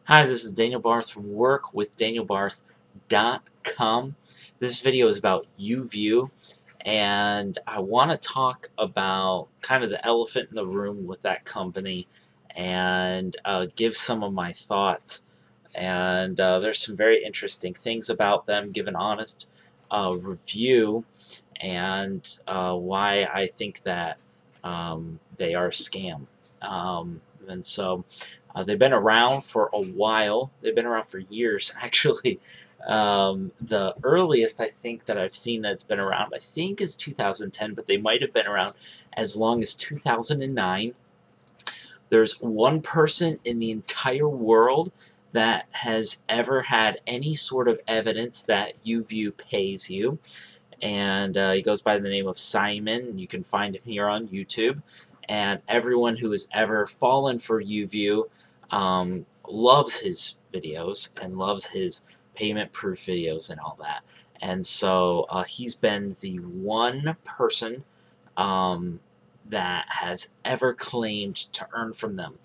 Hi, this is Daniel Barth from workwithdanielbarth.com. This video is about UView, and I want to talk about kind of the elephant in the room with that company and give some of my thoughts. And there's some very interesting things about them, give an honest review, and why I think that they are a scam. And so they've been around for a while. They've been around for years, actually. The earliest I think that I've seen that's been around, I think, is 2010, but they might have been around as long as 2009. There's one person in the entire world that has ever had any sort of evidence that UView pays you, and he goes by the name of Simon. You can find him here on YouTube, and everyone who has ever fallen for UView loves his videos and loves his payment-proof videos and all that. And so he's been the one person that has ever claimed to earn from them.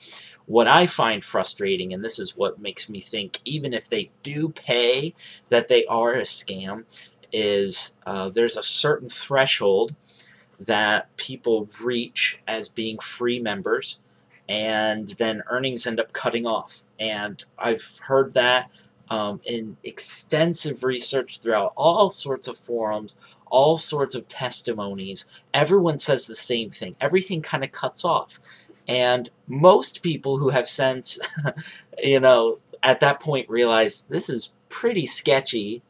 What I find frustrating, and this is what makes me think, even if they do pay, that they are a scam, is there's a certain threshold that people reach as being free members, and then earnings end up cutting off. And I've heard that in extensive research throughout all sorts of forums, all sorts of testimonies. Everyone says the same thing. Everything kind of cuts off. And most people who have sense, at that point realize this is pretty sketchy,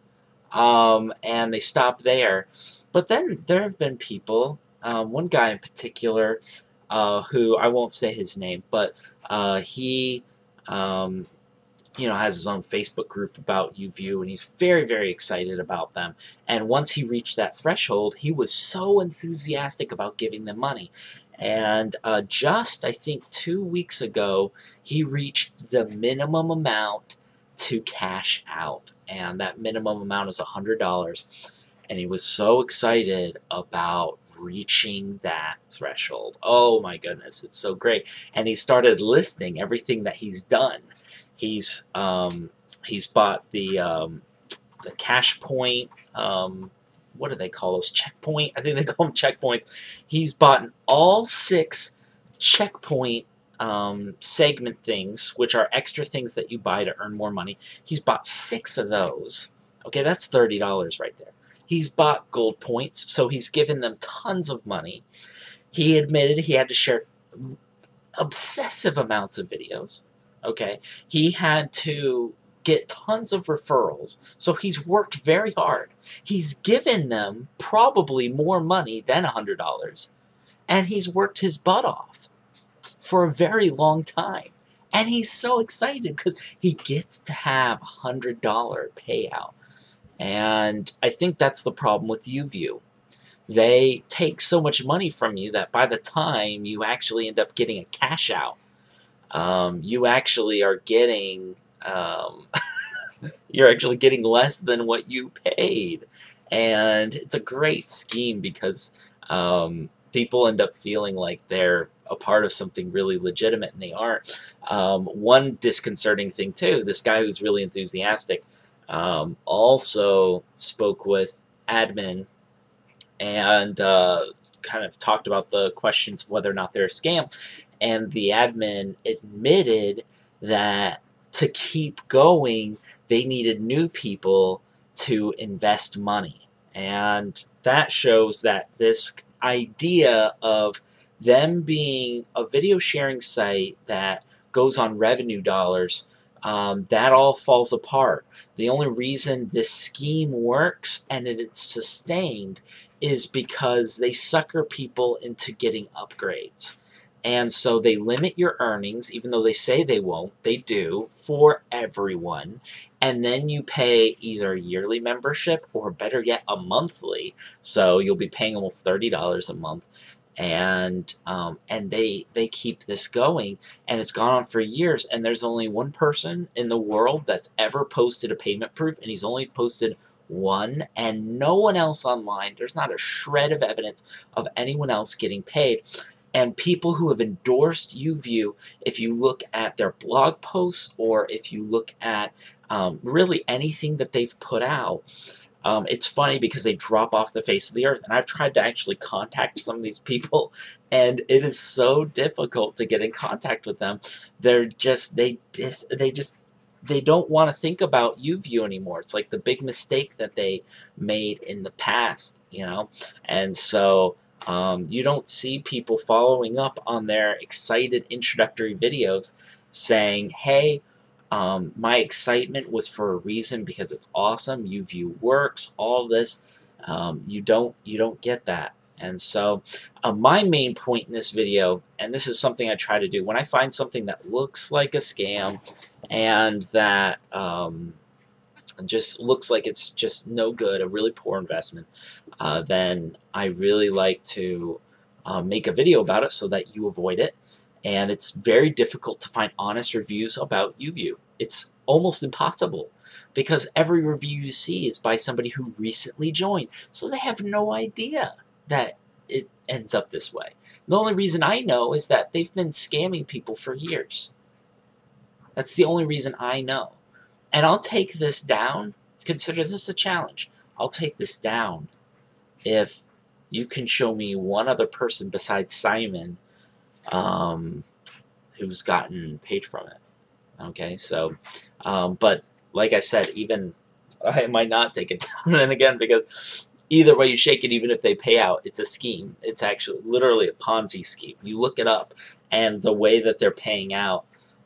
and they stop there. But then there have been people, one guy in particular, who I won't say his name, but he has his own Facebook group about UView, and he's very, very excited about them. And once he reached that threshold, he was so enthusiastic about giving them money. And just, I think, 2 weeks ago, he reached the minimum amount to cash out. And that minimum amount is $100. And he was so excited about reaching that threshold. Oh my goodness, it's so great. And he started listing everything that he's done. He's bought the cash point, what do they call those? Checkpoint? I think they call them checkpoints. He's bought all 6 checkpoint segment things, which are extra things that you buy to earn more money. He's bought 6 of those. Okay, that's $30 right there. He's bought gold points, so he's given them tons of money. He admitted he had to share obsessive amounts of videos. Okay, he had to get tons of referrals, so he's worked very hard. He's given them probably more money than $100, and he's worked his butt off for a very long time. And he's so excited because he gets to have a $100 payout. And I think that's the problem with UView. They take so much money from you that by the time you actually end up getting a cash out, you actually are getting you're actually getting less than what you paid. And it's a great scheme because people end up feeling like they're a part of something really legitimate, and they aren't. One disconcerting thing too, this guy who's really enthusiastic also spoke with admin and kind of talked about the questions of whether or not they're a scam. And the admin admitted that to keep going, they needed new people to invest money. And that shows that this idea of them being a video sharing site that goes on revenue dollars, that all falls apart. The only reason this scheme works and it's sustained is because they sucker people into getting upgrades. And so they limit your earnings, even though they say they won't, they do, for everyone. And then you pay either a yearly membership or, better yet, a monthly. So you'll be paying almost $30 a month. And they keep this going, and it's gone on for years. And there's only one person in the world that's ever posted a payment proof, and he's only posted one, and no one else online. There's not a shred of evidence of anyone else getting paid. And people who have endorsed UView, if you look at their blog posts or if you look at really anything that they've put out, it's funny because they drop off the face of the earth. And I've tried to actually contact some of these people, and it is so difficult to get in contact with them. They don't want to think about UView anymore. It's like the big mistake that they made in the past, you know? And so you don't see people following up on their excited introductory videos saying, hey, my excitement was for a reason because it's awesome. UView works. All this, you don't get that. And so, my main point in this video, and this is something I try to do when I find something that looks like a scam, and that just looks like it's just no good, a really poor investment, then I really like to make a video about it so that you avoid it. And it's very difficult to find honest reviews about UView. It's almost impossible because every review you see is by somebody who recently joined, so they have no idea that it ends up this way. The only reason I know is that they've been scamming people for years. That's the only reason I know. And I'll take this down. Consider this a challenge. I'll take this down if you can show me one other person besides Simon who's gotten paid from it. Okay, so, but like I said, even I might not take it down then again, because either way you shake it, even if they pay out, it's a scheme. It's actually literally a Ponzi scheme. You look it up, and the way that they're paying out,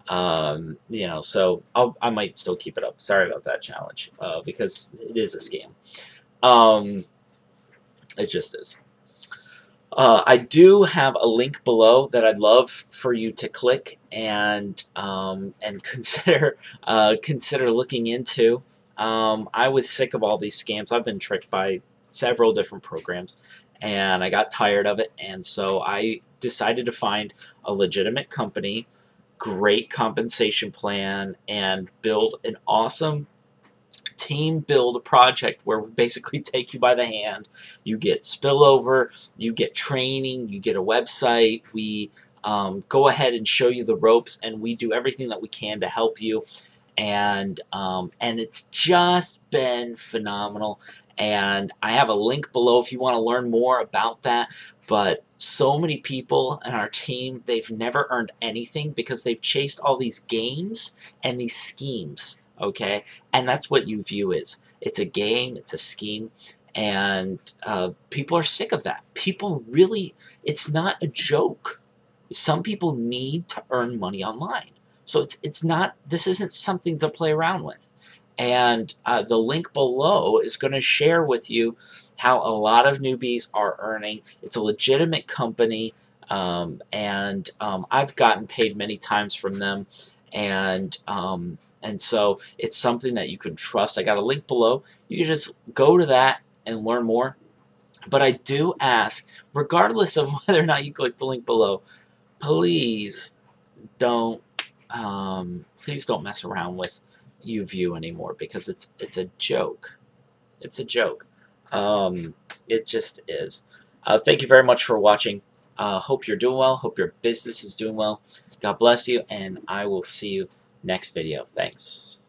you know, so I might still keep it up. Sorry about that challenge, because it is a scam. It just is. I do have a link below that I'd love for you to click and consider consider looking into. I was sick of all these scams. I've been tricked by several different programs, and I got tired of it, and so I decided to find a legitimate company, great compensation plan, and build an awesome team build project where we basically take you by the hand. You get spillover, you get training, you get a website. We go ahead and show you the ropes, and we do everything that we can to help you. And it's just been phenomenal. And I have a link below if you want to learn more about that. But so many people in our team, they've never earned anything because they've chased all these games and these schemes. Okay, and that's what UView is. It's a game, it's a scheme, and people are sick of that. People really, it's not a joke. Some people need to earn money online. So it's not, this isn't something to play around with. And the link below is going to share with you how a lot of newbies are earning. It's a legitimate company, and I've gotten paid many times from them. And so it's something that you can trust. I got a link below. You can just go to that and learn more. But I do ask, regardless of whether or not you click the link below, please don't mess around with UView anymore, because it's a joke. It's a joke. It just is. Thank you very much for watching. Hope you're doing well. Hope your business is doing well. God bless you, and I will see you next video. Thanks.